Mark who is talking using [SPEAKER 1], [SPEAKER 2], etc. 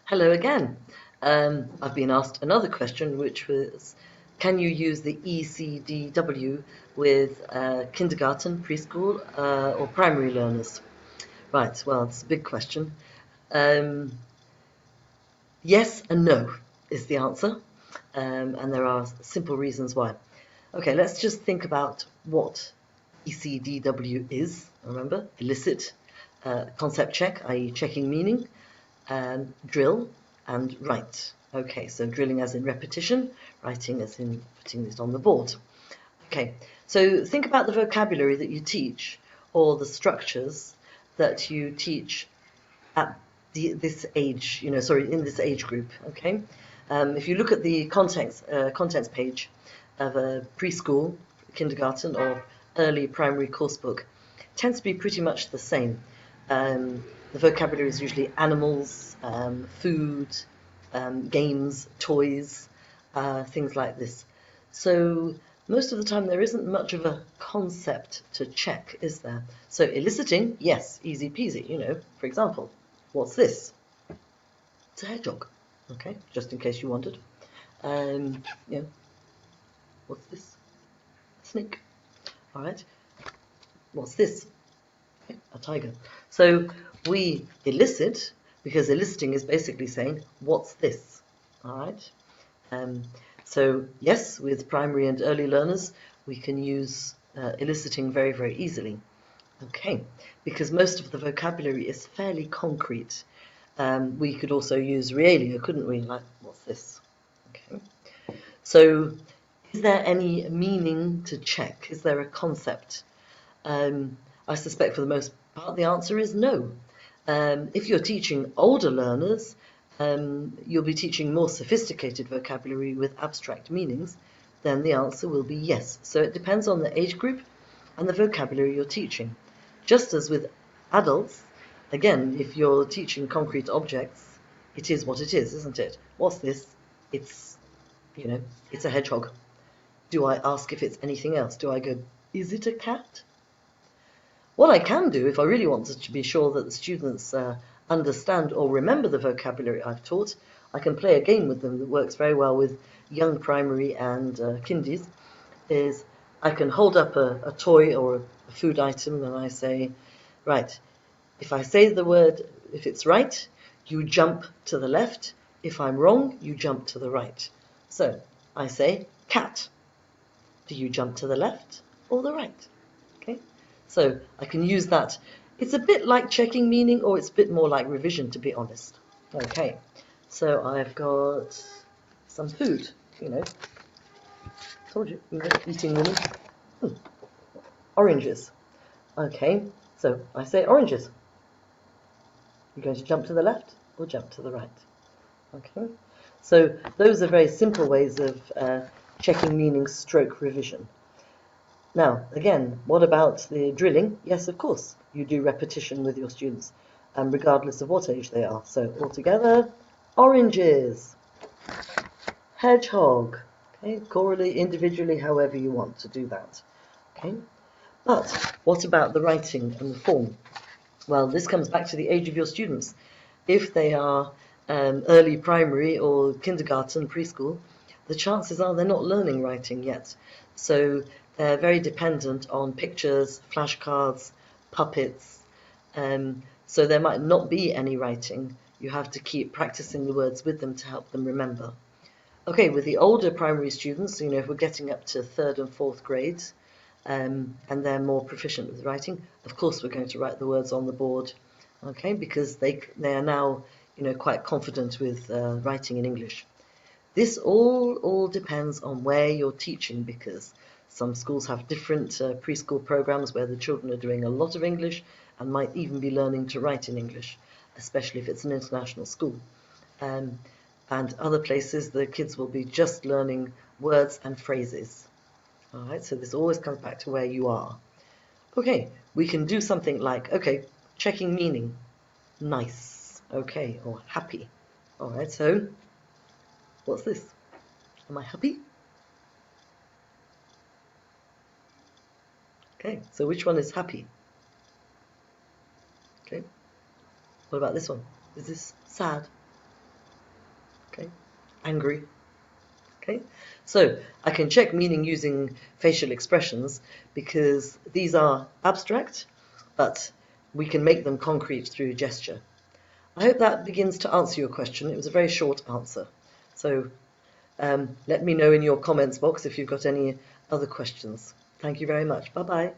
[SPEAKER 1] Hello again. I've been asked another question, which was, can you use the 𝐸𝐶𝐷𝐻 with kindergarten, preschool, or primary learners? Right, well, it's a big question. Um, yes and no is the answer, and there are simple reasons why. Okay, let's just think about what 𝐸𝐶𝐷𝐻 is. Remember, elicit, concept check, i.e. checking meaning, drill, and write. Okay, so drilling as in repetition, writing as in putting it on the board. Okay, so think about the vocabulary that you teach or the structures that you teach at this age, in this age group. Okay, if you look at the contents page of a preschool, kindergarten, or early primary course book, it tends to be pretty much the same. The vocabulary is usually animals, food, games, toys, things like this. So most of the time there isn't much of a concept to check, is there? So eliciting, yes, easy peasy, for example, what's this? It's a hedgehog, okay, just in case you wondered. What's this? A snake. All right, what's this? Okay, a tiger. So we elicit, because eliciting is basically saying, what's this? All right. So yes, with primary and early learners, we can use eliciting very, very easily. Okay, because most of the vocabulary is fairly concrete. We could also use realia, couldn't we? Like, what's this? Okay. So is there any meaning to check? Is there a concept? I suspect for the most part the answer is no. If you're teaching older learners, you'll be teaching more sophisticated vocabulary with abstract meanings, then the answer will be yes. So it depends on the age group and the vocabulary you're teaching. Just as with adults, again, if you're teaching concrete objects, it is what it is, isn't it? What's this? It's, it's a hedgehog. Do I ask if it's anything else? Do I go, is it a cat? What I can do, if I really want to be sure that the students understand or remember the vocabulary I've taught, I can play a game with them that works very well with young primary and kindies, is I can hold up a toy or a food item and I say, right, if I say the word, if it's right, you jump to the left. If I'm wrong, you jump to the right. So I say, cat. Do you jump to the left or the right? Okay. So I can use that. It's a bit like checking meaning, or it's a bit more like revision, to be honest. Okay, so I've got some food, Told you, eating women. Oranges. Okay, so I say oranges. You're going to jump to the left or jump to the right. Okay, so those are very simple ways of checking meaning stroke revision. Now, again, what about the drilling? Yes, of course, you do repetition with your students, regardless of what age they are. So altogether, oranges, hedgehog, okay, correlate individually however you want to do that. Okay, but what about the writing and the form? Well, this comes back to the age of your students. If they are early primary or kindergarten, preschool, the chances are they're not learning writing yet. So they're very dependent on pictures, flashcards, puppets. So there might not be any writing. You have to keep practicing the words with them to help them remember. Okay, with the older primary students, if we're getting up to 3rd and 4th grades, and they're more proficient with writing, of course we're going to write the words on the board, okay, because they are now, quite confident with writing in English. This all depends on where you're teaching, because some schools have different preschool programs where the children are doing a lot of English and might even be learning to write in English, especially if it's an international school. And other places, the kids will be just learning words and phrases. All right, so this always comes back to where you are. Okay, we can do something like, okay, checking meaning, nice, okay, or happy. All right, so what's this? Am I happy? Okay, so which one is happy? Okay, what about this one? Is this sad? angry. Okay, so I can check meaning using facial expressions because these are abstract, but we can make them concrete through gesture. I hope that begins to answer your question. It was a very short answer. So let me know in your comments box if you've got any other questions. Thank you very much. Bye-bye.